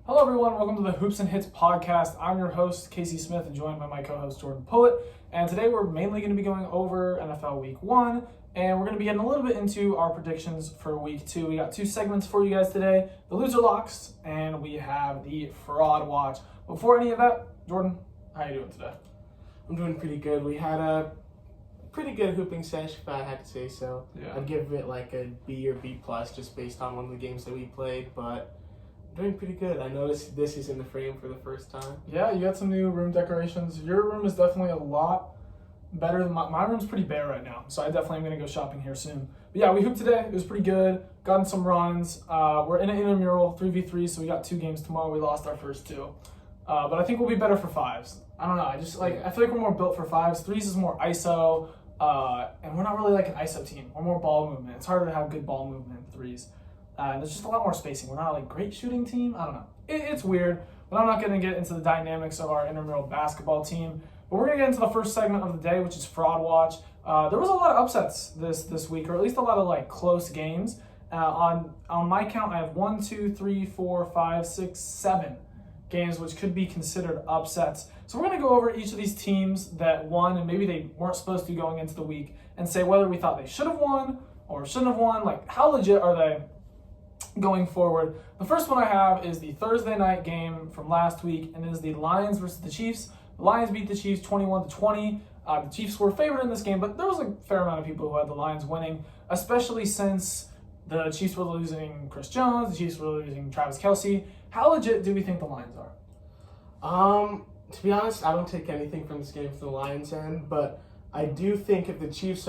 Hello everyone, welcome to the Hoops and Hits podcast. I'm your host, Casey Smith, and joined by my co-host, Jordan Pullitt. And today we're mainly going to be going over NFL Week 1, and we're going to be getting a little bit into our predictions for Week 2. We got two segments for you guys today, the Loser Locks, and we have the Fraud Watch. Before any of that, Jordan, how are you doing today? I'm doing pretty good. We had a pretty good hooping sesh, if I had to say so. Yeah. I'd give it like a B or B plus just based on one of the games that we played, but I'm doing pretty good. I noticed this is in the frame for the first time. Yeah, you got some new room decorations. Your room is definitely a lot better than my room's pretty bare right now, so I definitely am going to go shopping here soon. But yeah, we hooped today. It was pretty good. Gotten some runs. We're in an intramural 3v3, so we got 2 games tomorrow. We lost our first 2. But I think we'll be better for 5s. I don't know. I feel like we're more built for 5s. 3s is more ISO, and we're not really like an ISO team. We're more ball movement. It's harder to have good ball movement in 3s. And there's just a lot more spacing. We're not a great shooting team. I don't know. It's weird, but I'm not going to get into the dynamics of our intramural basketball team. But we're going to get into the first segment of the day, which is Fraud Watch. There was a lot of upsets this week, or at least a lot of like close games. On my count, I have 1, 2, 3, 4, 5, 6, 7 games which could be considered upsets. So we're going to go over each of these teams that won and maybe they weren't supposed to going into the week and say whether we thought they should have won or shouldn't have won. Like, how legit are they going forward? The first one I have is the Thursday night game from last week, and it is the Lions versus the Chiefs. The Lions beat the Chiefs 21-20. The Chiefs were favored in this game, but there was a fair amount of people who had the Lions winning, especially since the Chiefs were losing Chris Jones, the Chiefs were losing Travis Kelce. How legit do we think the Lions are? To be honest, I don't take anything from this game from the Lions end, but I do think if the Chiefs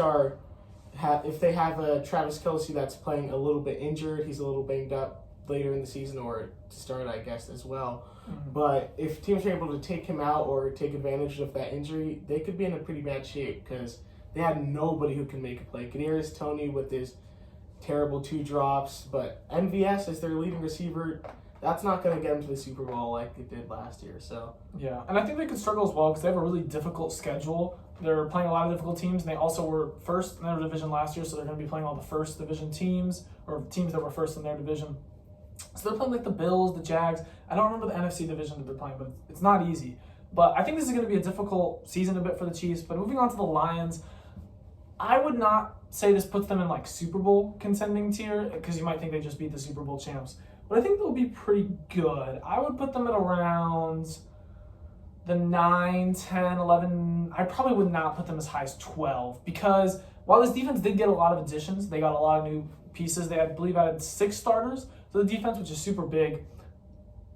if they have a Travis Kelce that's playing a little bit injured, he's a little banged up later in the season or to start, I guess, as well. Mm-hmm. But if teams are able to take him out or take advantage of that injury, they could be in a pretty bad shape because they had nobody who can make a play. Kadarius Toney with his terrible 2 drops, but MVS as their leading receiver, that's not going to get them to the Super Bowl like it did last year. So yeah, and I think they could struggle as well because they have a really difficult schedule. They're playing a lot of difficult teams, and they also were first in their division last year, so they're going to be playing all the first division teams, or teams that were first in their division. So they're playing like the Bills, the Jags. I don't remember the NFC division that they're playing, but it's not easy. But I think this is going to be a difficult season a bit for the Chiefs. But moving on to the Lions, I would not say this puts them in like Super Bowl contending tier, because you might think they just beat the Super Bowl champs. But I think they'll be pretty good. I would put them at around the 9, 10, 11. I probably would not put them as high as 12 because while this defense did get a lot of additions, they got a lot of new pieces. They, I believe, added 6 starters to the defense, which is super big.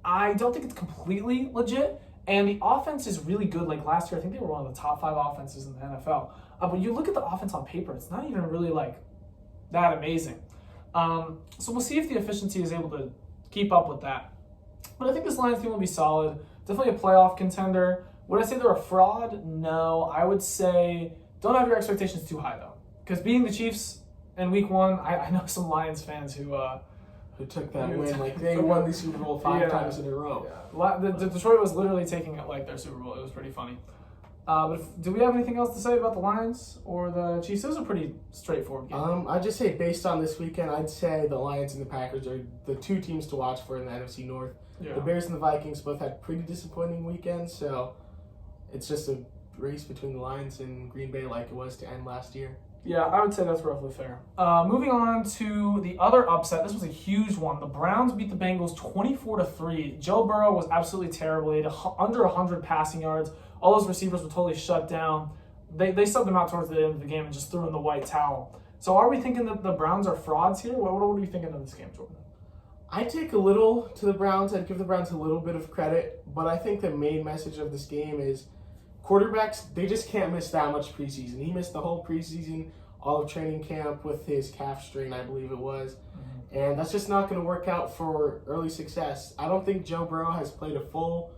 I don't think it's completely legit. And the offense is really good. Like last year, I think they were one of the top 5 offenses in the NFL. But you look at the offense on paper, it's not even really like that amazing. So we'll see if the efficiency is able to keep up with that. But I think this Lions team will be solid. Definitely a playoff contender. Would I say they're a fraud? No. I would say don't have your expectations too high, though. Because beating the Chiefs in Week 1, I know some Lions fans who took that win. Like, they won the Super Bowl 5 times in a row. Yeah. The Detroit was literally taking it like their Super Bowl. It was pretty funny. But do we have anything else to say about the Lions or the Chiefs? It was a pretty straightforward game. I'd just say based on this weekend, I'd say the Lions and the Packers are the 2 teams to watch for in the NFC North. Yeah. The Bears and the Vikings both had pretty disappointing weekends, so it's just a race between the Lions and Green Bay like it was to end last year. Yeah, I would say that's roughly fair. Moving on to the other upset. This was a huge one. The Browns beat the Bengals 24-3. Joe Burrow was absolutely terrible. He had under 100 passing yards. All those receivers were totally shut down. They subbed him out towards the end of the game and just threw in the white towel. So are we thinking that the Browns are frauds here? What are we thinking of this game, Jordan? I take a little to the Browns. I'd give the Browns a little bit of credit. But I think the main message of this game is quarterbacks, they just can't miss that much preseason. He missed the whole preseason, all of training camp with his calf strain, I believe it was. Mm-hmm. And that's just not going to work out for early success. I don't think Joe Burrow has played a full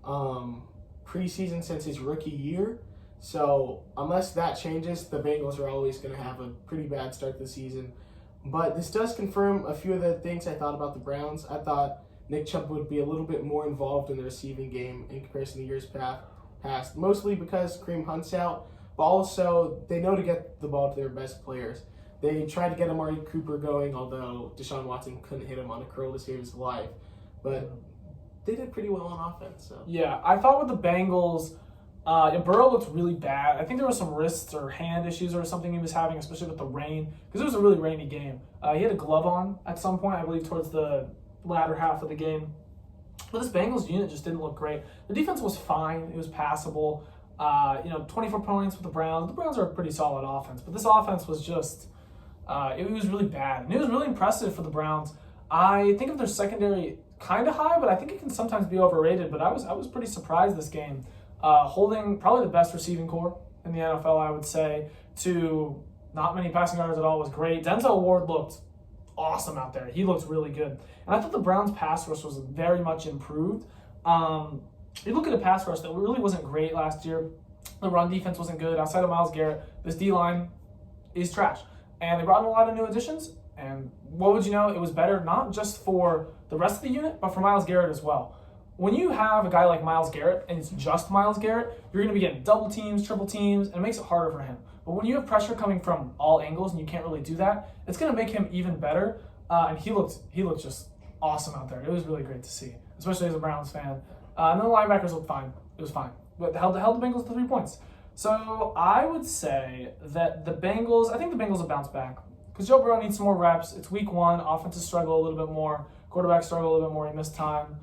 preseason since his rookie year. So unless that changes, the Bengals are always going to have a pretty bad start to the season. But this does confirm a few of the things I thought about the Browns. I thought Nick Chubb would be a little bit more involved in the receiving game in comparison to years past, mostly because Kareem Hunt's out, but also they know to get the ball to their best players. They tried to get Amari Cooper going, although Deshaun Watson couldn't hit him on a curl to save his life. But they did pretty well on offense. So Yeah, I thought with the Bengals, Burrow looked really bad. I think there was some wrists or hand issues or something he was having, especially with the rain, because it was a really rainy game. He had a glove on at some point, I believe, towards the latter half of the game. But this Bengals unit just didn't look great. The defense was fine. It was passable. 24 points with the Browns. The Browns are a pretty solid offense, but this offense was just, it was really bad. And it was really impressive for the Browns. I think of their secondary kind of high, but I think it can sometimes be overrated. But I was pretty surprised this game. Holding probably the best receiving core in the NFL, I would say, to not many passing yards at all was great. Denzel Ward looked awesome out there. He looked really good. And I thought the Browns' pass rush was very much improved. You look at a pass rush that really wasn't great last year. The run defense wasn't good. Outside of Myles Garrett, this D-line is trash. And they brought in a lot of new additions. And what would you know? It was better not just for the rest of the unit, but for Myles Garrett as well. When you have a guy like Myles Garrett, and it's just Myles Garrett, you're going to be getting double teams, triple teams, and it makes it harder for him. But when you have pressure coming from all angles and you can't really do that, it's going to make him even better. And he looked just awesome out there. It was really great to see, especially as a Browns fan. And then the linebackers looked fine. It was fine. But held the Bengals to 3 points. So I would say that I think the Bengals will bounce back. Because Joe Burrow needs some more reps. It's week 1. Offenses struggle a little bit more. Quarterbacks struggle a little bit more. He missed time.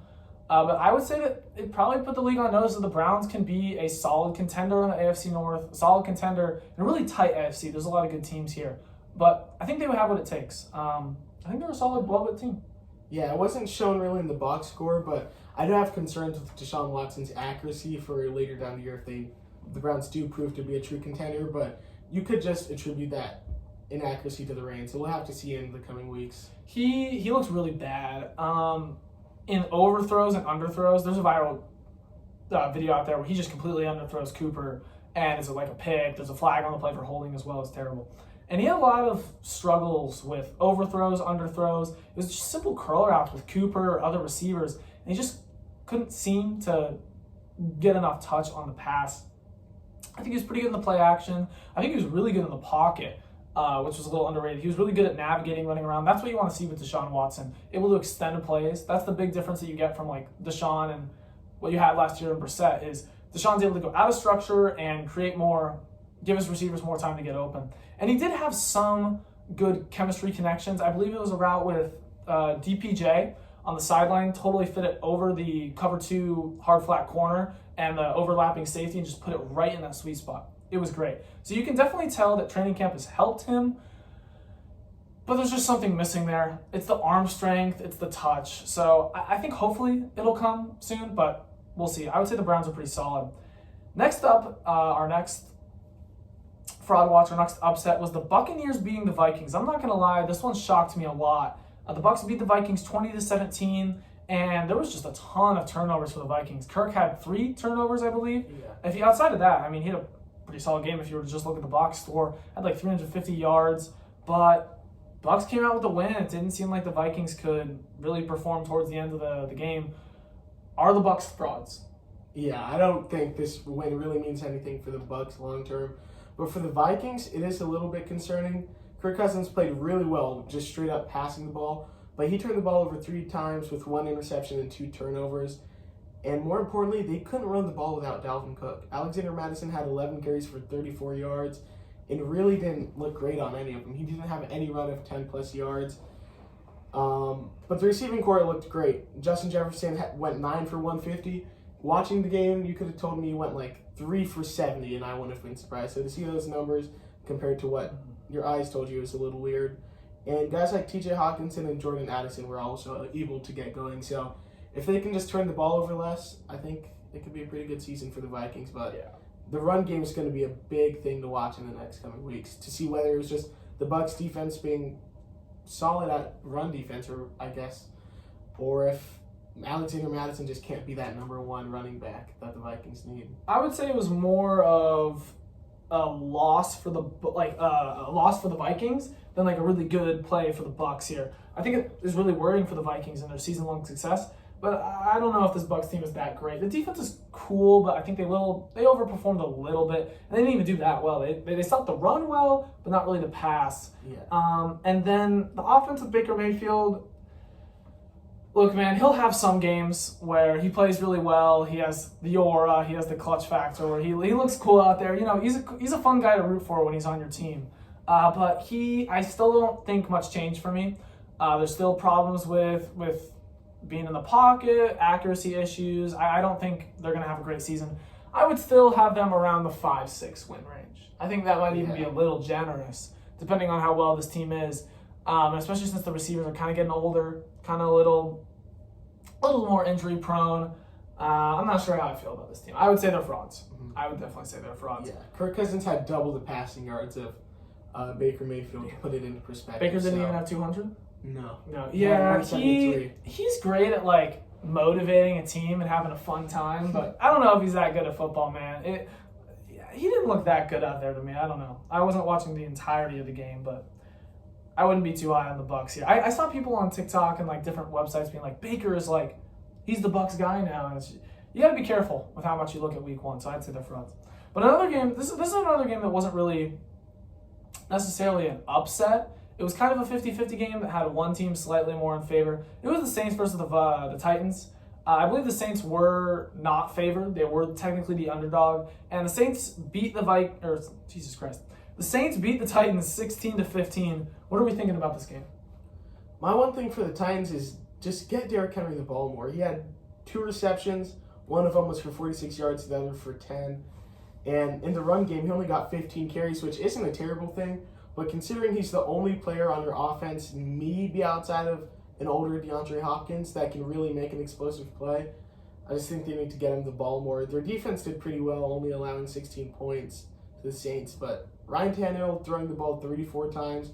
But I would say that it probably put the league on notice that the Browns can be a solid contender in the AFC North, a solid contender in a really tight AFC. There's a lot of good teams here. But I think they would have what it takes. I think they're a solid, well-lit team. yeah, it wasn't shown really in the box score, but I do have concerns with Deshaun Watson's accuracy for later down the year if the Browns do prove to be a true contender. But you could just attribute that inaccuracy to the rain, so we'll have to see in the coming weeks. He looks really bad. In overthrows and underthrows, there's a viral video out there where he just completely underthrows Cooper, and it's like a pick. There's a flag on the play for holding as well. It's terrible. And he had a lot of struggles with overthrows, underthrows. It was just simple curl routes with Cooper or other receivers, and he just couldn't seem to get enough touch on the pass. I think he was pretty good in the play action. I think he was really good in the pocket, which was a little underrated. He was really good at navigating, running around. That's what you want to see with Deshaun Watson. Able to extend the plays. That's the big difference that you get from like Deshaun and what you had last year in Brissett is Deshaun's able to go out of structure and create more, give his receivers more time to get open. And he did have some good chemistry connections. I believe it was a route with DPJ on the sideline, totally fit it over the cover 2 hard flat corner and the overlapping safety and just put it right in that sweet spot. It was great. So you can definitely tell that training camp has helped him, but there's just something missing there. It's the arm strength, it's the touch. So I think hopefully it'll come soon, but we'll see. I would say the Browns are pretty solid. Next up, our next fraud watch, our next upset was the Buccaneers beating the Vikings. I'm not going to lie, this one shocked me a lot. The Bucs beat the Vikings 20-17, and there was just a ton of turnovers for the Vikings. Kirk had 3 turnovers, I believe. Yeah. Outside of that, I mean, he had a pretty solid game if you were to just look at the box score. Had like 350 yards, but Bucs came out with a win. It didn't seem like the Vikings could really perform towards the end of the game. Are the Bucs frauds? Yeah, I don't think this win really means anything for the Bucs long term. But for the Vikings, it is a little bit concerning. Kirk Cousins played really well, just straight up passing the ball. But he turned the ball over 3 times with 1 interception and 2 turnovers. And more importantly, they couldn't run the ball without Dalvin Cook. Alexander Mattison had 11 carries for 34 yards and really didn't look great on any of them. He didn't have any run of 10-plus yards. But the receiving core looked great. Justin Jefferson went 9 for 150. Watching the game, you could have told me he went like 3 for 70, and I wouldn't have been surprised. So to see those numbers compared to what your eyes told you is a little weird. And guys like TJ Hawkinson and Jordan Addison were also able to get going. So if they can just turn the ball over less, I think it could be a pretty good season for the Vikings. But yeah, the run game is going to be a big thing to watch in the next coming weeks to see whether it was just the Bucs defense being solid at run defense, or if Alexander Mattison just can't be that number 1 running back that the Vikings need. I would say it was more of a loss for the Vikings than like a really good play for the Bucs here. I think it is really worrying for the Vikings and their season-long success, but I don't know if this Bucs team is that great. The defense is cool, but I think they overperformed a little bit, and they didn't even do that well. They stopped the run well, but not really the pass. Yeah. And then the offense with Baker Mayfield, Look, man, he'll have some games where he plays really well. He has the aura, he has the clutch factor, where he looks cool out there. You know, he's a fun guy to root for when he's on your team. But I still don't think much changed for me. There's still problems with being in the pocket, accuracy issues. I don't think they're going to have a great season. I would still have them around the 5-6 win range. I think that might even be a little generous, depending on how well this team is. Especially since the receivers are kind of getting older, kind of a little more injury prone. I'm not sure how I feel about this team. I would say they're frauds. Mm-hmm. I would definitely say they're frauds. Yeah, Kirk Cousins had double the passing yards of Baker Mayfield, to put it into perspective. Baker didn't even have 200? No. Yeah, he's great at, like, motivating a team and having a fun time, but I don't know if he's that good at football, man. He didn't look that good out there to me. I don't know. I wasn't watching the entirety of the game, but I wouldn't be too high on the Bucs here. I saw people on TikTok and like different websites being like, Baker is like, he's the Bucs guy now. And you got to be careful with how much you look at week 1. So I'd say they're frauds. But another game, this is another game that wasn't really necessarily an upset. It was kind of a 50-50 game that had one team slightly more in favor. It was the Saints versus the Titans. I believe the Saints were not favored. They were technically the underdog. And the Saints beat the Saints beat the Titans 16-15. What are we thinking about this game? My one thing for the Titans is just get Derrick Henry the ball more. He had 2 receptions. One of them was for 46 yards, the other for 10. And in the run game, he only got 15 carries, which isn't a terrible thing. But considering he's the only player on your offense, maybe outside of an older DeAndre Hopkins, that can really make an explosive play, I just think they need to get him the ball more. Their defense did pretty well, only allowing 16 points to the Saints. But Ryan Tannehill throwing the ball 34 times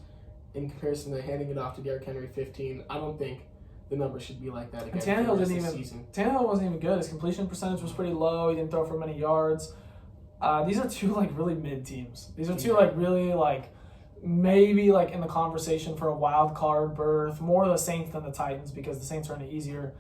in comparison to handing it off to Derrick Henry 15. I don't think the number should be like that again. Tannehill wasn't even good. His completion percentage was pretty low. He didn't throw for many yards. These are two like really mid teams. These are two like really like maybe like in the conversation for a wild card berth. More the Saints than the Titans because the Saints are in an easier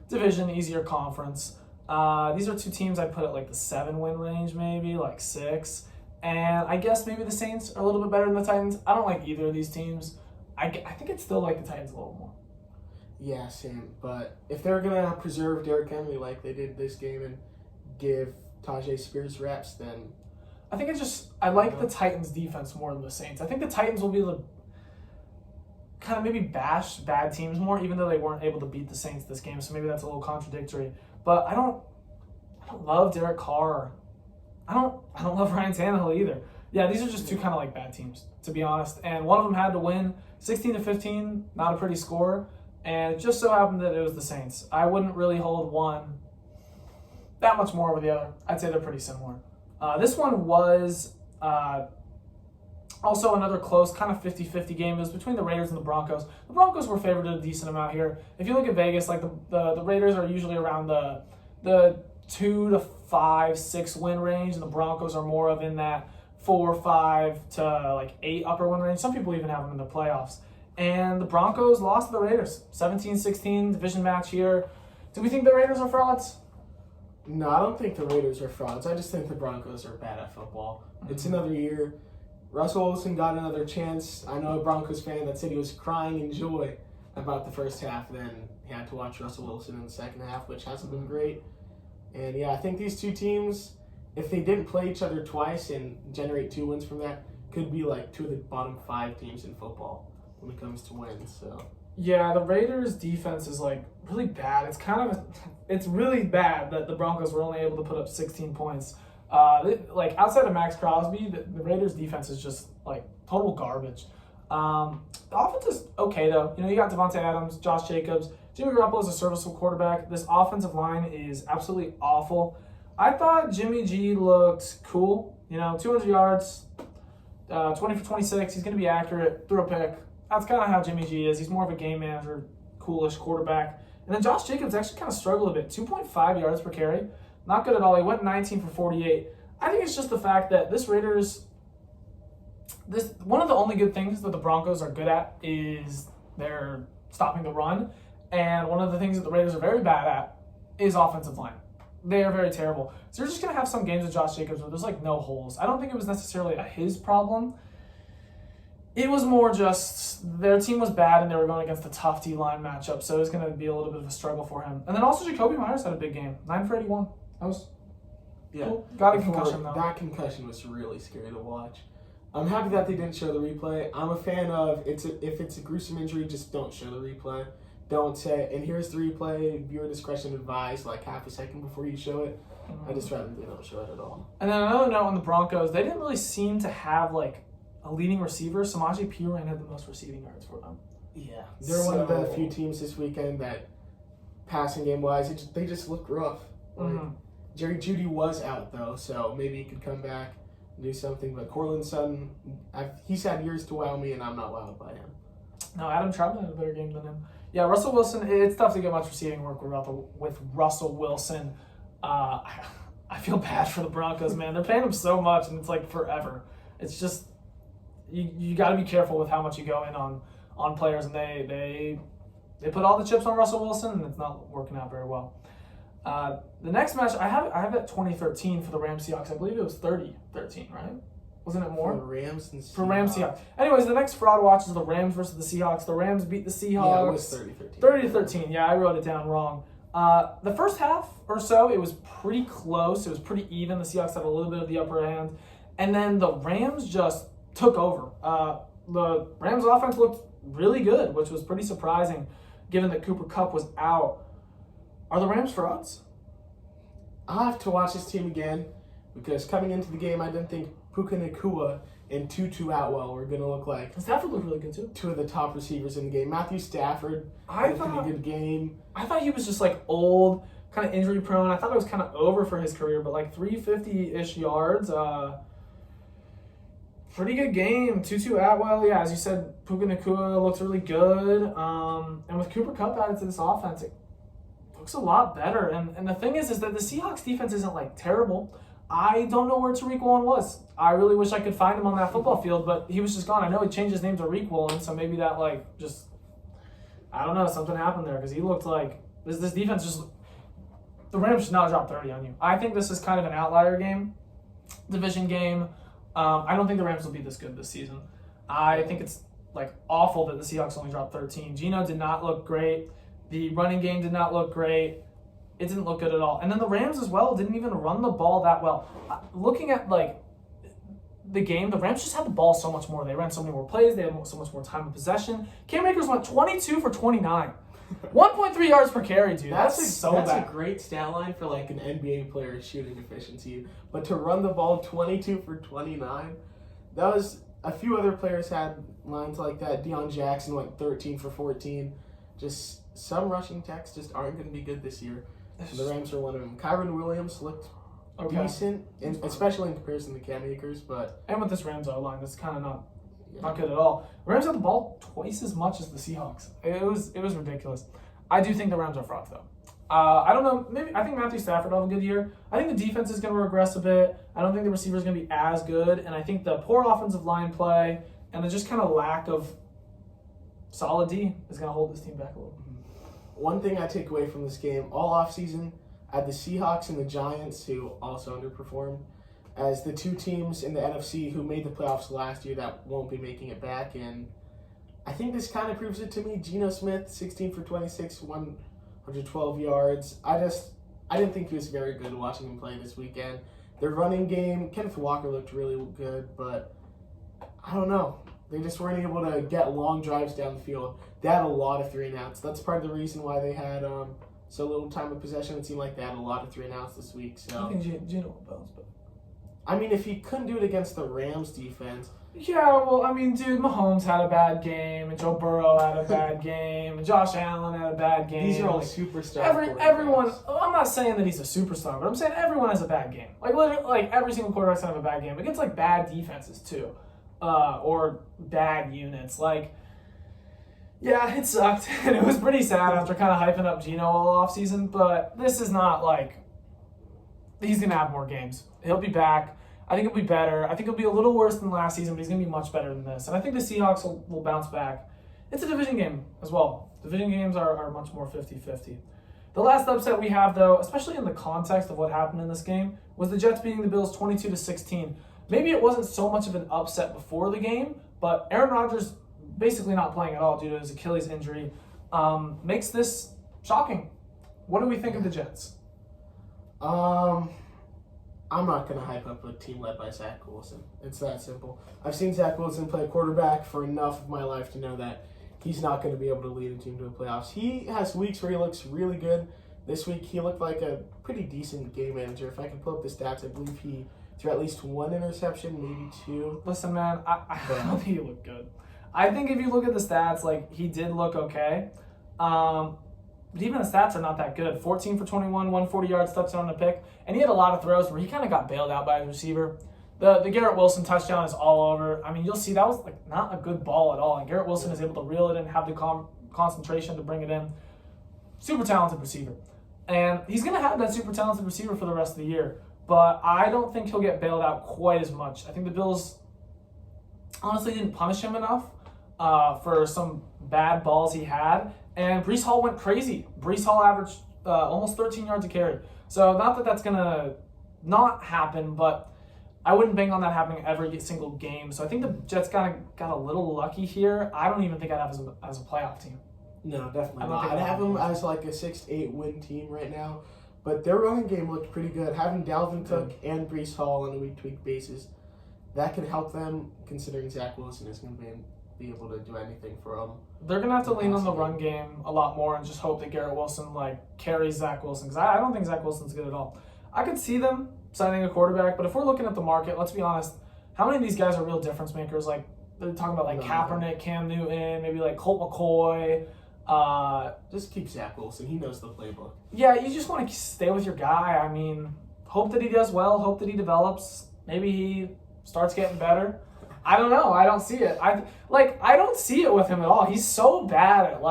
division, easier conference. These are two teams I put at like the 7-win range, maybe like 6. And I guess maybe the Saints are a little bit better than the Titans. I don't like either of these teams. I think I'd still like the Titans a little more. Yeah, same. But if they're going to preserve Derrick Henry like they did this game and give Tajay Spears reps, then I think I like the Titans defense more than the Saints. I think the Titans will be able to kind of maybe bash bad teams more, even though they weren't able to beat the Saints this game. So maybe that's a little contradictory. But I don't love Derek Carr. I don't love Ryan Tannehill either. Yeah, these are just two kind of like bad teams, to be honest. And one of them had to win 16-15, not a pretty score. And it just so happened that it was the Saints. I wouldn't really hold one that much more over the other. I'd say they're pretty similar. This one was also another close, kind of 50-50 game. It was between the Raiders and the Broncos. The Broncos were favored a decent amount here. If you look at Vegas, like the Raiders are usually around the 2 to 5, 6 win range, and the Broncos are more of in that 4, 5 to like 8 upper win range. Some people even have them in the playoffs. And the Broncos lost to the Raiders, 17-16, division match here. Do we think the Raiders are frauds? No, I don't think the Raiders are frauds. I just think the Broncos are bad at football. Mm-hmm. It's another year. Russell Wilson got another chance. I know a Broncos fan that said he was crying in joy about the first half. Then he had to watch Russell Wilson in the second half, which hasn't been great. And yeah, I think these two teams, if they didn't play each other twice and generate 2 wins from that, could be like 2 of the bottom 5 teams in football when it comes to wins. So yeah, the Raiders' defense is like really bad. It's really bad that the Broncos were only able to put up 16 points. Like outside of Max Crosby, the Raiders' defense is just like total garbage. The offense is okay though. You know, you got Devontae Adams, Josh Jacobs. Jimmy Garoppolo is a serviceable quarterback. This offensive line is absolutely awful. I thought Jimmy G looked cool. You know, 200 yards, 20 for 26. He's going to be accurate, threw a pick. That's kind of how Jimmy G is. He's more of a game manager, coolish quarterback. And then Josh Jacobs actually kind of struggled a bit. 2.5 yards per carry. Not good at all. He went 19 for 48. I think it's just the fact that one of the only good things that the Broncos are good at is they're stopping the run. And one of the things that the Raiders are very bad at is offensive line. They are very terrible. So you're just going to have some games with Josh Jacobs where there's like no holes. I don't think it was necessarily his problem. It was more just their team was bad and they were going against a tough D-line matchup, so it was going to be a little bit of a struggle for him. And then also Jacoby Myers had a big game, 9 for 81. That was cool. Got a concussion though. That concussion was really scary to watch. I'm happy that they didn't show the replay. I'm a fan of if it's a gruesome injury, just don't show the replay. Don't say, and here's the replay, viewer discretion advised, like half a second before you show it. I just rather they don't show it at all. And then another note on the Broncos, they didn't really seem to have like a leading receiver. Samaje Perine had the most receiving yards for them. Yeah. They're one of the few teams this weekend that, passing game wise, they just look rough. Like, Jerry Jeudy was out though, so maybe he could come back and do something. But Cortland Sutton, he's had years to wow me, and I'm not wowed by him. No, Adam Troutman had a better game than him. Yeah, Russell Wilson, it's tough to get much receiving work with Russell Wilson. I feel bad for the Broncos, man. They're paying him so much, and it's like forever. It's just, you got to be careful with how much you go in on players, and they put all the chips on Russell Wilson, and it's not working out very well. The next match, I have it 2013 for the Rams Seahawks. I believe it was 30-13, right? Wasn't it more? For Rams and Seahawks. For Rams Seahawks. Anyways, the next fraud watch is the Rams versus the Seahawks. The Rams beat the Seahawks. Yeah, it was 30-13. 30-13. Yeah, I wrote it down wrong. The first half or so, it was pretty close. It was pretty even. The Seahawks had a little bit of the upper hand. And then the Rams just took over. The Rams offense looked really good, which was pretty surprising given that Cooper Kupp was out. Are the Rams frauds? I'll have to watch this team again because coming into the game, I didn't think Puka Nacua and Tutu Atwell were going to look like Stafford looked really good too. Two of the top receivers in the game. Matthew Stafford had a pretty good game. I thought he was just like old, kind of injury prone. I thought it was kind of over for his career, but like 350-ish yards. Pretty good game. Tutu Atwell, yeah, as you said, Puka Nacua looks really good. And with Cooper Kupp added to this offense, it looks a lot better. And the thing is that the Seahawks defense isn't like terrible. I don't know where Tariq Woolen was. I really wish I could find him on that football field, but he was just gone. I know he changed his name to Tariq Woolen, so maybe that I don't know, something happened there because he looked like this defense just. The Rams should not drop 30 on you. I think this is kind of an outlier game, division game. I don't think the Rams will be this good this season. I think it's like awful that the Seahawks only dropped 13. Geno did not look great. The running game did not look great. It didn't look good at all. And then the Rams as well didn't even run the ball that well. Looking at like the game, the Rams just had the ball so much more. They ran so many more plays. They had so much more time of possession. Cam Akers went 22 for 29. 1.3 yards per carry, dude. That's bad. That's a great stat line for like an NBA player's shooting efficiency. But to run the ball 22 for 29, that was a few other players had lines like that. Deion Jackson went 13 for 14. Just some rushing attacks just aren't going to be good this year. The Rams are one of them. Kyron Williams looked decent, especially in comparison to Cam Akers, and with this Rams O-line, that's kind of not good at all. The Rams had the ball twice as much as the Seahawks. It was ridiculous. I do think the Rams are frauds, though. I don't know. Maybe I think Matthew Stafford will have a good year. I think the defense is going to regress a bit. I don't think the receiver is going to be as good, and I think the poor offensive line play and the just kind of lack of solid D is going to hold this team back a little. One thing I take away from this game, all offseason, I had the Seahawks and the Giants, who also underperformed, as the two teams in the NFC who made the playoffs last year that won't be making it back. And I think this kind of proves it to me. Geno Smith, 16 for 26, 112 yards. I didn't think he was very good watching him play this weekend. Their running game, Kenneth Walker looked really good, but I don't know. They just weren't able to get long drives down the field. They had a lot of 3-and-outs. That's part of the reason why they had so little time of possession. It seemed like they had a lot of 3-and-outs this week. So I think Geno will bounce, but I mean, if he couldn't do it against the Rams defense. Yeah, well, I mean, dude, Mahomes had a bad game, and Joe Burrow had a bad game, and Josh Allen had a bad game. These are all superstars. Everyone. I'm not saying that he's a superstar, but I'm saying everyone has a bad game. Like literally, like every single quarterback's gonna have a bad game against like bad defenses too, or bad units. Like, yeah, it sucked, and it was pretty sad after kind of hyping up Geno all offseason. But this is not like he's gonna have more games. He'll be back. I think it'll be better. I think it'll be a little worse than last season, but he's going to be much better than this. And I think the Seahawks will bounce back. It's a division game as well. Division games are much more 50-50. The last upset we have, though, especially in the context of what happened in this game, was the Jets beating the Bills 22-16. Maybe it wasn't so much of an upset before the game, But Aaron Rodgers basically not playing at all due to his Achilles injury makes this shocking. What do we think of the Jets? I'm not going to hype up a team led by Zach Wilson. It's that simple. I've seen Zach Wilson play quarterback for enough of my life to know that he's not going to be able to lead a team to the playoffs. He has weeks where he looks really good. This week, he looked like a pretty decent game manager. If I can pull up the stats, I believe he threw at least one interception, maybe two. Listen, man, I don't think he looked good. I think if you look at the stats, like, he did look okay. But even the stats are not that good. 14 for 21, 140 yards, touchdown and a pick. And he had a lot of throws where he kind of got bailed out by his receiver. The Garrett Wilson touchdown is all over. I mean, you'll see that was like not a good ball at all. And Garrett Wilson is able to reel it in, have the concentration to bring it in. Super talented receiver. And he's going to have that super talented receiver for the rest of the year. But I don't think he'll get bailed out quite as much. I think the Bills honestly didn't punish him enough for some bad balls he had. And Breece Hall went crazy. Breece Hall averaged almost 13 yards a carry. So not that that's going to not happen, but I wouldn't bank on that happening every single game. So I think the Jets got a little lucky here. I don't even think I'd have as a playoff team. No, definitely not. I'd have them as like a 6-8 win team right now. But their running game looked pretty good. Having Dalvin Cook and Breece Hall on a week-to-week basis, that can help them, considering Zach Wilson is going to be able to do anything for them. They're going to have to lean on the run game a lot more and just hope that Garrett Wilson carries Zach Wilson, because I don't think Zach Wilson's good at all. I could see them signing a quarterback, but if we're looking at the market, let's be honest, how many of these guys are real difference makers? Like, they're talking about Kaepernick, Cam Newton, maybe like Colt McCoy. Just keep Zach Wilson. He knows the playbook. Yeah, you just want to stay with your guy. I mean, hope that he does well, hope that he develops. Maybe he starts getting better. I don't know. I don't see it. I don't see it with him at all. He's so bad at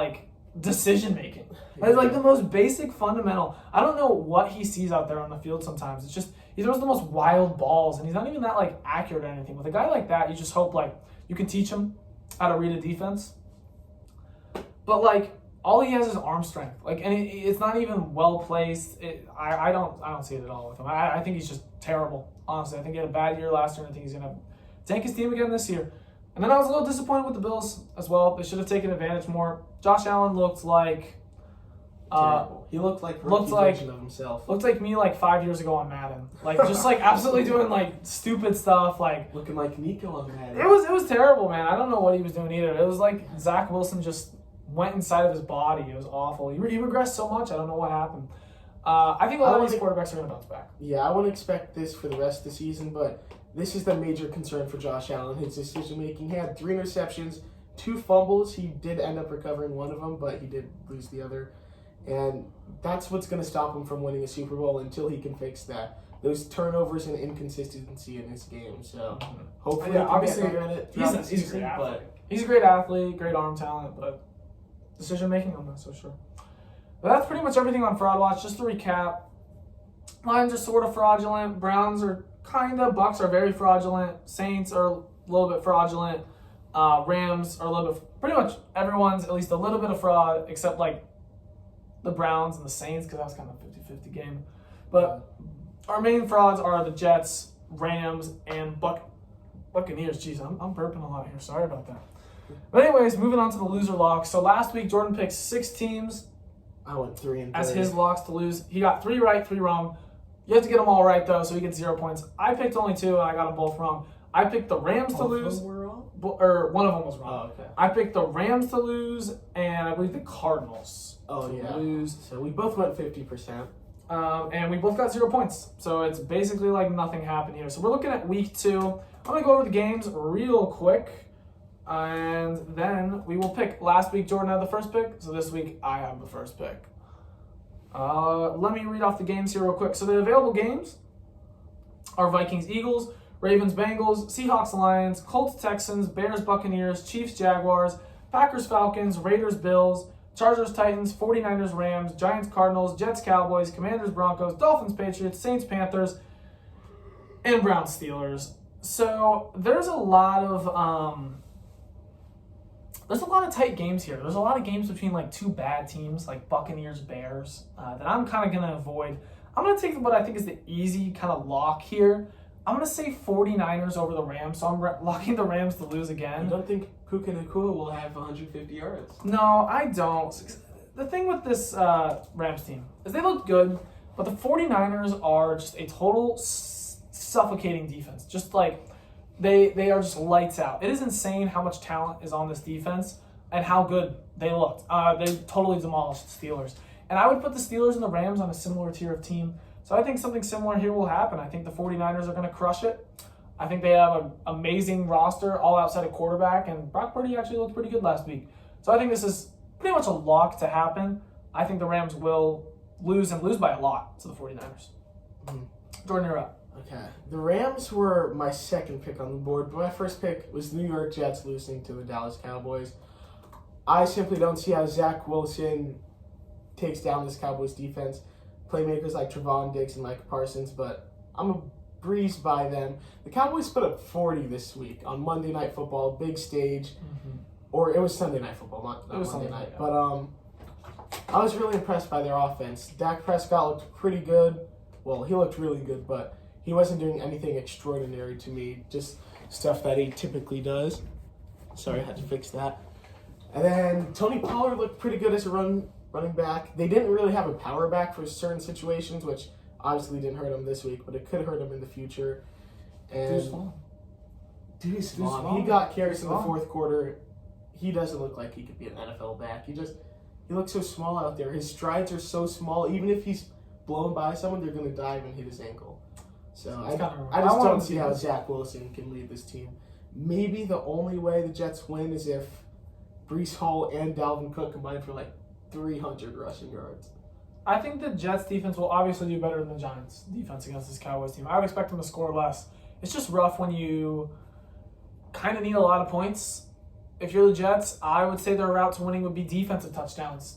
decision making. It's like the most basic fundamental. I don't know what he sees out there on the field sometimes. It's just he throws the most wild balls and he's not even that accurate or anything. With a guy like that, you just hope you can teach him how to read a defense. But all he has is arm strength. And it's not even well placed. I don't see it at all with him. I think he's just terrible. Honestly, I think he had a bad year last year and I think he's gonna tank his team again this year. And then I was a little disappointed with the Bills as well. They should have taken advantage more. Josh Allen looked like terrible. He looked like version of himself. Looked like me 5 years ago on Madden. Just absolutely doing stupid stuff. Looking like Nico on Madden. It was terrible, man. I don't know what he was doing either. It was like Zach Wilson just went inside of his body. It was awful. He regressed so much. I don't know what happened. I think a lot of these quarterbacks are going to bounce back. Yeah, I wouldn't expect this for the rest of the season, but this is the major concern for Josh Allen, his decision-making. He had 3 interceptions, 2 fumbles. He did end up recovering one of them, but he did lose the other. And that's what's going to stop him from winning a Super Bowl until he can fix that. Those turnovers and inconsistency in his game. So hopefully he can get better at it throughout the season. He's a great athlete, great arm talent, but decision-making, I'm not so sure. But that's pretty much everything on Fraud Watch. Just to recap, Lions are sort of fraudulent. Browns are kind of. Bucks are very fraudulent. Saints are a little bit fraudulent. Rams are a little bit. Pretty much everyone's at least a little bit of fraud, except the Browns and the Saints, because that was kind of a 50-50 game. But our main frauds are the Jets, Rams, and Buccaneers. Jeez, I'm burping a lot here. Sorry about that. But anyways, moving on to the loser locks. So last week, Jordan picked 6 teams. I went 3 and 3 as his locks to lose. He got 3 right, 3 wrong. You have to get them all right, though, so he gets 0 points. I picked only 2, and I got them both wrong. I picked the Rams to lose. Both of them were wrong? Or one of them was wrong. Oh, okay. I picked the Rams to lose, and I believe the Cardinals to lose. So we both went 50%. And we both got 0 points. So it's basically nothing happened here. So we're looking at week 2. I'm going to go over the games real quick. And then we will pick. Last week, Jordan had the first pick. So this week, I have the first pick. Let me read off the games here real quick. So the available games are Vikings, Eagles, Ravens, Bengals, Seahawks, Lions, Colts, Texans, Bears, Buccaneers, Chiefs, Jaguars, Packers, Falcons, Raiders, Bills, Chargers, Titans, 49ers, Rams, Giants, Cardinals, Jets, Cowboys, Commanders, Broncos, Dolphins, Patriots, Saints, Panthers, and Browns, Steelers. So there's a lot of tight games here. There's a lot of games between 2 bad teams, like Buccaneers, Bears, that I'm kind of going to avoid. I'm going to take what I think is the easy kind of lock here. I'm going to say 49ers over the Rams, so I'm locking the Rams to lose again. You don't think Puka Nacua will have 150 yards? No, I don't. The thing with this Rams team is they look good, but the 49ers are just a total suffocating defense. Just like they are just lights out. It is insane how much talent is on this defense and how good they looked. They totally demolished the Steelers. And I would put the Steelers and the Rams on a similar tier of team. So I think something similar here will happen. I think the 49ers are going to crush it. I think they have an amazing roster, all outside of quarterback, and Brock Purdy actually looked pretty good last week. So I think this is pretty much a lock to happen. I think the Rams will lose and lose by a lot to the 49ers. Mm-hmm. Jordan, you're up. Okay. The Rams were my second pick on the board, but my first pick was New York Jets losing to the Dallas Cowboys. I simply don't see how Zach Wilson takes down this Cowboys defense. Playmakers like Trevon Diggs and Micah Parsons, but I'm a breeze by them. The Cowboys put up 40 this week on Monday Night Football, big stage. Mm-hmm. Or it was Sunday Night Football, not Monday night. Yeah. But I was really impressed by their offense. Dak Prescott looked pretty good. Well, he looked really good, but he wasn't doing anything extraordinary to me. Just stuff that he typically does. Sorry, I had to fix that. And then Tony Pollard looked pretty good as a running back. They didn't really have a power back for certain situations, which obviously didn't hurt him this week, but it could hurt him in the future. And Dude's small. He got carries in the fourth quarter. He doesn't look like he could be an NFL back. He looks so small out there. His strides are so small. Even if he's blown by someone, they're going to dive and hit his ankle. So I just don't see how Zach Wilson can lead this team. Maybe the only way the Jets win is if Breece Hall and Dalvin Cook combine for like 300 rushing yards. I think the Jets defense will obviously do better than the Giants defense against this Cowboys team. I would expect them to score less. It's just rough when you kind of need a lot of points. If you're the Jets, I would say their route to winning would be defensive touchdowns.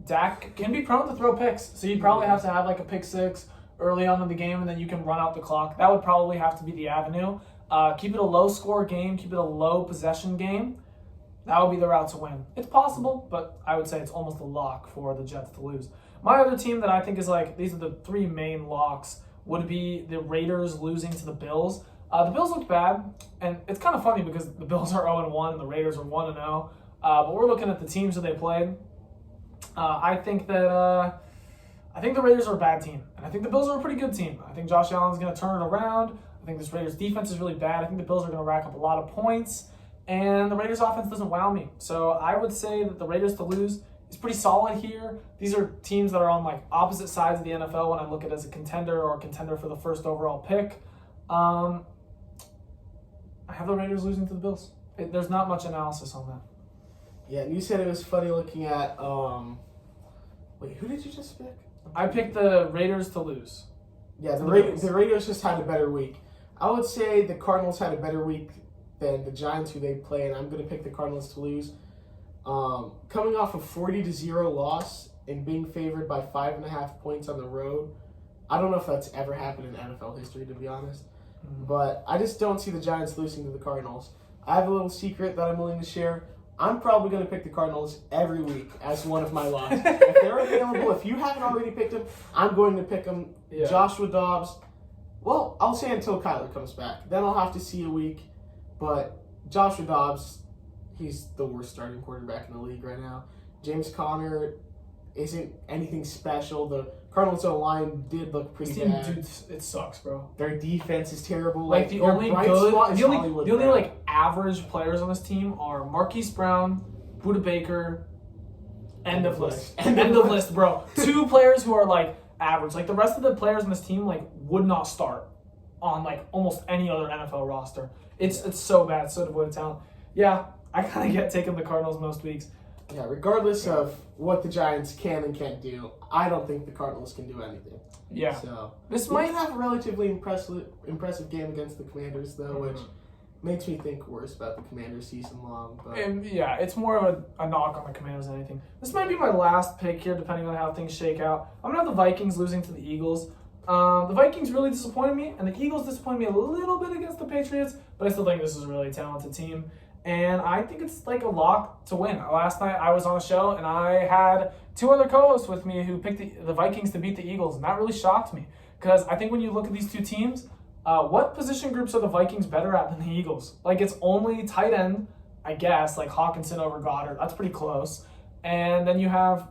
Dak can be prone to throw picks, so you'd probably have to have like a pick six early on in the game, and then you can run out the clock. That would probably have to be the avenue. Keep it a low-score game. Keep it a low-possession game. That would be the route to win. It's possible, but I would say it's almost a lock for the Jets to lose. My other team that I think is like, these are the three main locks, would be the Raiders losing to the Bills. The Bills looked bad, and it's kind of funny because the Bills are 0-1 and the Raiders are 1-0. But we're looking at the teams that they played. I think the Raiders are a bad team, and I think the Bills are a pretty good team. I think Josh Allen's going to turn it around. I think this Raiders defense is really bad. I think the Bills are going to rack up a lot of points, and the Raiders offense doesn't wow me. So I would say that the Raiders to lose is pretty solid here. These are teams that are on like opposite sides of the NFL when I look at it as a contender or a contender for the first overall pick. I have the Raiders losing to the Bills. There's not much analysis on that. Yeah, and you said it was funny looking at wait, who did you just pick? I picked the Raiders to lose. Yeah, the Raiders just had a better week. I would say the Cardinals had a better week than the Giants, who they play, and I'm going to pick the Cardinals to lose. Coming off a 40-0 loss and being favored by 5.5 points on the road, I don't know if that's ever happened in NFL history, to be honest. But I just don't see the Giants losing to the Cardinals. I have a little secret that I'm willing to share. I'm probably going to pick the Cardinals every week as one of my locks. If they're available, if you haven't already picked them, I'm going to pick them. Yeah. Joshua Dobbs, well, I'll say until Kyler comes back. Then I'll have to see a week. But Joshua Dobbs, he's the worst starting quarterback in the league right now. James Conner isn't anything special. The Cardinals' line did look pretty bad. Dude, it sucks, bro. Their defense is terrible. Like the only like average players on this team are Marquise Brown, Budda Baker, end of list. End of list, bro. Two players who are like average. Like the rest of the players on this team like would not start on like almost any other NFL roster. It's so bad, so devoid of talent. Yeah, I kind of get taking the Cardinals most weeks. Yeah, regardless of what the Giants can and can't do, I don't think the Cardinals can do anything. Yeah. So this might have a relatively impressive game against the Commanders, though, which makes me think worse about the Commanders season long. But and yeah, it's more of a knock on the Commanders than anything. This might be my last pick here, depending on how things shake out. I'm gonna have the Vikings losing to the Eagles. The Vikings really disappointed me, and the Eagles disappointed me a little bit against the Patriots, but I still think this is a really talented team. And I think it's like a lock to win. Last night I was on a show and I had two other co-hosts with me who picked the Vikings to beat the Eagles, and that really shocked me because I think when you look at these two teams, What position groups are the Vikings better at than the Eagles? Like, it's only tight end, I guess, like Hawkinson over Goddard. That's pretty close. And then you have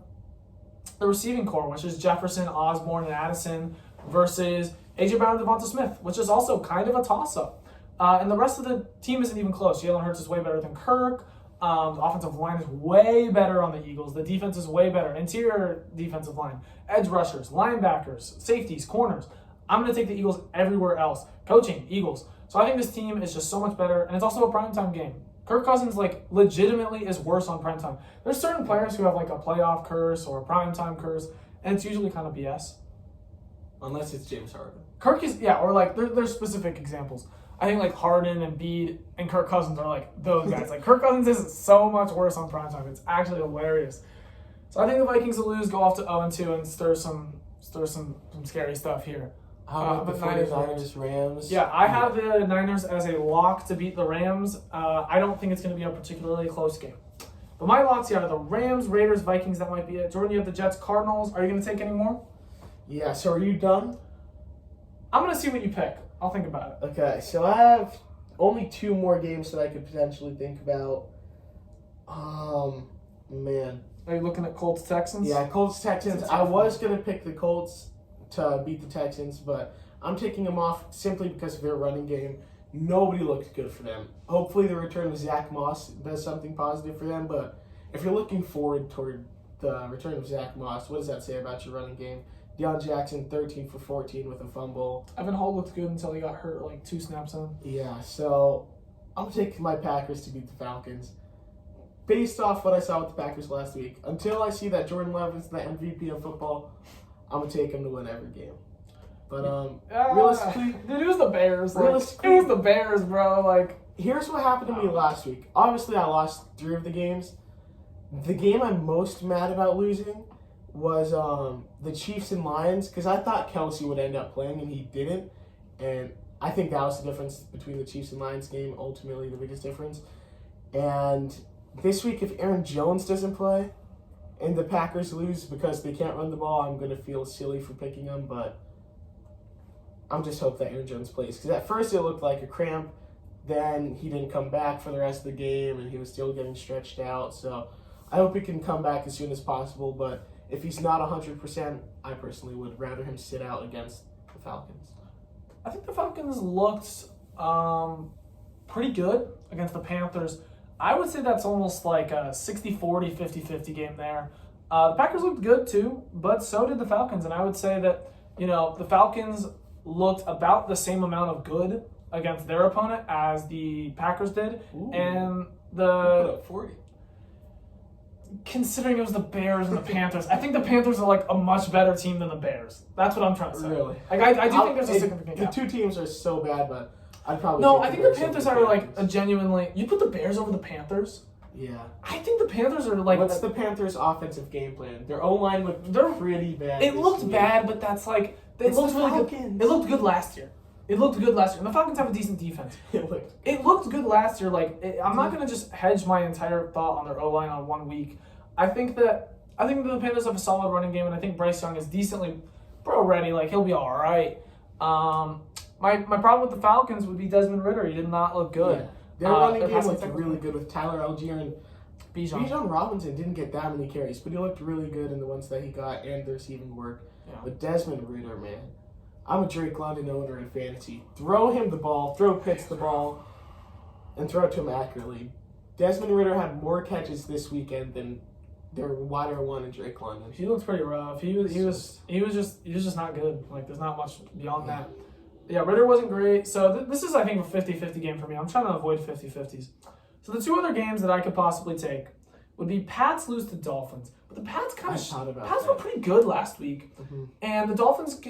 the receiving core, which is Jefferson, Osborne, and Addison versus A.J. Brown and Devonta Smith, which is also kind of a toss-up. And the rest of the team isn't even close. Jalen Hurts is way better than Kirk. The offensive line is way better on the Eagles. The defense is way better. Interior defensive line, edge rushers, linebackers, safeties, corners. I'm going to take the Eagles everywhere else. Coaching, Eagles. So I think this team is just so much better, and it's also a primetime game. Kirk Cousins, like, legitimately is worse on primetime. There's certain players who have, like, a playoff curse or a primetime curse, and it's usually kind of BS. Unless it's James Harden. Kirk is, yeah, or, like, there's specific examples. I think, like, Harden and Embiid and Kirk Cousins are, like, those guys. Like, Kirk Cousins is so much worse on primetime. It's actually hilarious. So I think the Vikings will lose, go off to 0-2, and stir some scary stuff here. How about the 49ers, Rams? Yeah, I have the Niners as a lock to beat the Rams. I don't think it's going to be a particularly close game. But my locks here are the Rams, Raiders, Vikings. That might be it. Jordan, you have the Jets, Cardinals. Are you going to take any more? Yeah, so are you done? I'm going to see what you pick. I'll think about it. Okay, so I have only 2 more games that I could potentially think about. Man. Are you looking at Colts, Texans? Yeah, Colts, Texans. I was going to pick the Colts to beat the Texans, but I'm taking them off simply because of their running game. Nobody looked good for them. Hopefully the return of Zach Moss does something positive for them, but if you're looking forward toward the return of Zach Moss, what does that say about your running game? Deion Jackson, 13 for 14 with a fumble. Evan Hall looked good until he got hurt like 2 snaps in. Yeah, so I'm taking my Packers to beat the Falcons. Based off what I saw with the Packers last week, until I see that Jordan Love is the MVP of football, I'm going to take him to win every game. But realistically, dude, it was the Bears. Like, realistically, it was the Bears, bro. Like, here's what happened to me last week. Obviously, I lost 3 of the games. The game I'm most mad about losing was the Chiefs and Lions, because I thought Kelsey would end up playing and he didn't. And I think that was the difference between the Chiefs and Lions game, ultimately the biggest difference. And this week, if Aaron Jones doesn't play and the Packers lose because they can't run the ball, I'm going to feel silly for picking them, but I'm just hope that Aaron Jones plays. Because at first it looked like a cramp, then he didn't come back for the rest of the game, and he was still getting stretched out. So I hope he can come back as soon as possible, but if he's not 100%, I personally would rather him sit out against the Falcons. I think the Falcons looked pretty good against the Panthers. I would say that's almost like a 60-40, 50-50 game there. The Packers looked good too, but so did the Falcons. And I would say that, the Falcons looked about the same amount of good against their opponent as the Packers did. Ooh. And Put up 40. Considering it was the Bears and the Panthers, I think the Panthers are like a much better team than the Bears. That's what I'm trying to say. Really? Like, I do think there's a significant gap. The 2 teams are so bad, but I'd probably No, take I think Bears the Panthers over are like Falcons. a genuinely. You put the Bears over the Panthers? Yeah. I think the Panthers are like. What's the Panthers' offensive game plan? Their O-line looked pretty bad. It this looked week. bad, but that's like. It It's looked the really Falcons. good. It looked good last year. And the Falcons have a decent defense. It looked good last year. Like, I'm not gonna just hedge my entire thought on their O-line on 1 week. I think the Panthers have a solid running game, and I think Bryce Young is decently ready. Like, he'll be all right. My problem with the Falcons would be Desmond Ridder. He did not look good. Yeah. Their running their game passing looked attack really good with Tyler Algier and Bijan Robinson didn't get that many carries, but he looked really good in the ones that he got and the receiving work. Yeah. But Desmond Ridder, man, I'm a Drake London owner in fantasy. Throw him the ball, throw Pitts the ball, and throw it to him accurately. Desmond Ridder had more catches this weekend than their wider one in Drake London. He looked pretty rough. He was just not good. Like, there's not much beyond that. Yeah, Ridder wasn't great. So this is, I think, a 50-50 game for me. I'm trying to avoid 50-50s. So the 2 other games that I could possibly take would be Pats lose to Dolphins. But the Pats were pretty good last week. Mm-hmm. And the Dolphins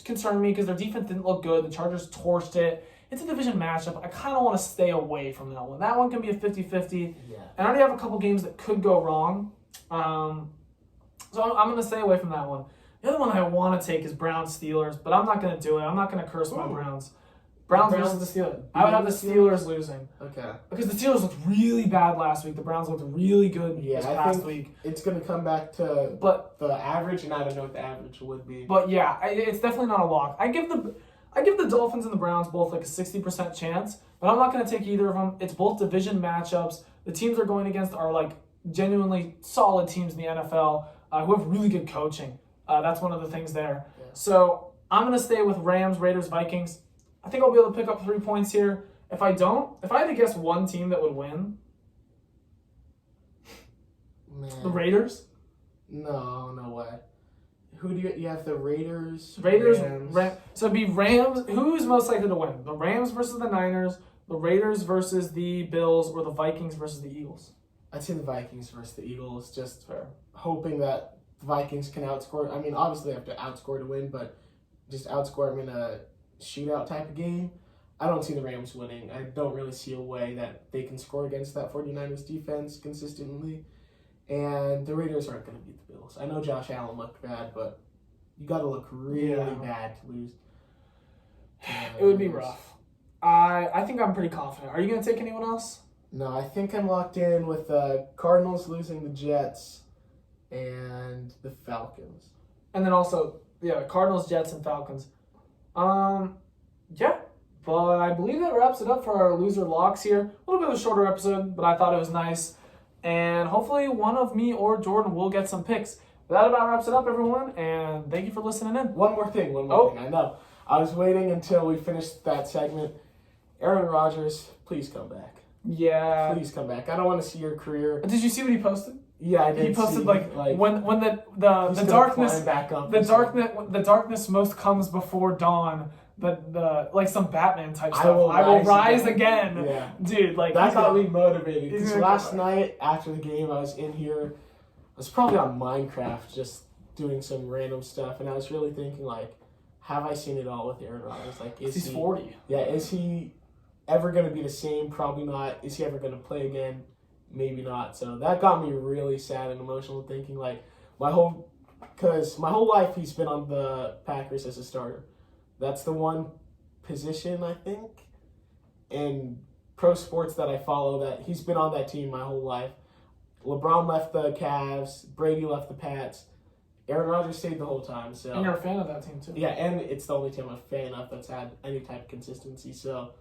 concerned me because their defense didn't look good. The Chargers torched it. It's a division matchup. I kind of want to stay away from that one. That one can be a 50-50. Yeah. And I already have a couple games that could go wrong. So I'm going to stay away from that one. The other one I want to take is Browns-Steelers, but I'm not going to do it. I'm not going to curse my Browns. Browns versus the Steelers. I would have the Steelers losing. Okay. Because the Steelers looked really bad last week. The Browns looked really good this past week. It's going to come back to the average, and I don't know what the average would be. But yeah, it's definitely not a lock. I give the Dolphins and the Browns both like a 60% chance, but I'm not going to take either of them. It's both division matchups. The teams they're going against are like genuinely solid teams in the NFL who have really good coaching. That's one of the things there. Yeah. So I'm going to stay with Rams, Raiders, Vikings. I think I'll be able to pick up 3 points here. If I had to guess one team that would win, the Raiders. No way. Who do you have? The Raiders. Rams. So it'd be Rams. Who's most likely to win? The Rams versus the Niners, the Raiders versus the Bills, or the Vikings versus the Eagles? I'd say the Vikings versus the Eagles. Just hoping that the Vikings can outscore. I mean, obviously they have to outscore to win, but just outscore them in a shootout type of game. I don't see the Rams winning. I don't really see a way that they can score against that 49ers defense consistently. And the Raiders aren't going to beat the Bills. I know Josh Allen looked bad, but you got to look really bad to lose. It would be rough. I think I'm pretty confident. Are you going to take anyone else? No, I think I'm locked in with the Cardinals losing the Jets and the Falcons. And then also, Cardinals, Jets, and Falcons. Yeah. But I believe that wraps it up for our loser locks here. A little bit of a shorter episode, but I thought it was nice. And hopefully one of me or Jordan will get some picks. That about wraps it up, everyone. And thank you for listening in. One more thing. I know. I was waiting until we finished that segment. Aaron Rodgers, please come back. Yeah. Please come back. I don't want to see your career. Did you see what he posted? Yeah, I did. He posted like when the darkness most comes before dawn. The like some Batman type stuff. I will rise again. Yeah. Dude, like that got me motivated. Because last night after the game, I was in here. I was probably on Minecraft, just doing some random stuff, and I was really thinking, like, have I seen it all with Aaron Rodgers? Like, he's 40. Yeah, is he ever going to be the same? Probably not. Is he ever going to play again? Maybe not. So that got me really sad and emotional, thinking like my whole life he's been on the Packers as a starter. That's the one position, I think, in pro sports that I follow that he's been on that team my whole life. LeBron left the Cavs. Brady left the Pats. Aaron Rodgers stayed the whole time. So. And you're a fan of that team, too. Yeah, and it's the only team I'm a fan of that's had any type of consistency. So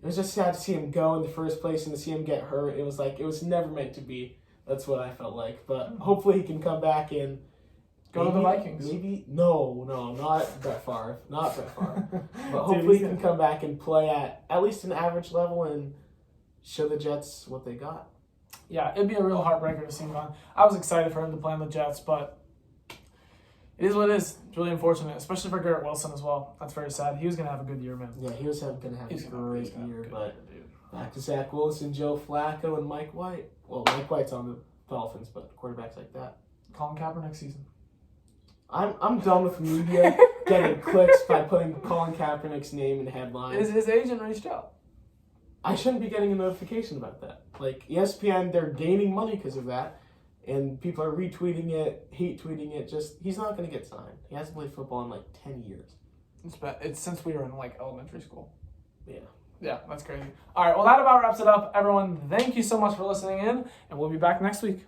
it was just sad to see him go in the first place and to see him get hurt. It was like, it was never meant to be. That's what I felt like. But hopefully he can come back and go to the Vikings. Maybe no, not Brett Favre. Not Brett Favre. But hopefully he can come back and play at least an average level and show the Jets what they got. Yeah, it'd be a real heartbreaker to see him gone. I was excited for him to play on the Jets, but it is what it is. It's really unfortunate, especially for Garrett Wilson as well. That's very sad. He was going to have a good year, man. Yeah, he was going to have a great year. But back to Zach Wilson, Joe Flacco, and Mike White. Well, Mike White's on the Dolphins, but quarterbacks like that. Colin Kaepernick season. I'm done with media getting clicks by putting Colin Kaepernick's name in headlines. His agent reached out. I shouldn't be getting a notification about that. Like, ESPN, they're gaining money because of that. And people are retweeting it, hate tweeting it. Just, he's not going to get signed. He hasn't played football in like 10 years. It's since we were in like elementary school. Yeah. Yeah, that's crazy. All right, well, that about wraps it up. Everyone, thank you so much for listening in, and we'll be back next week.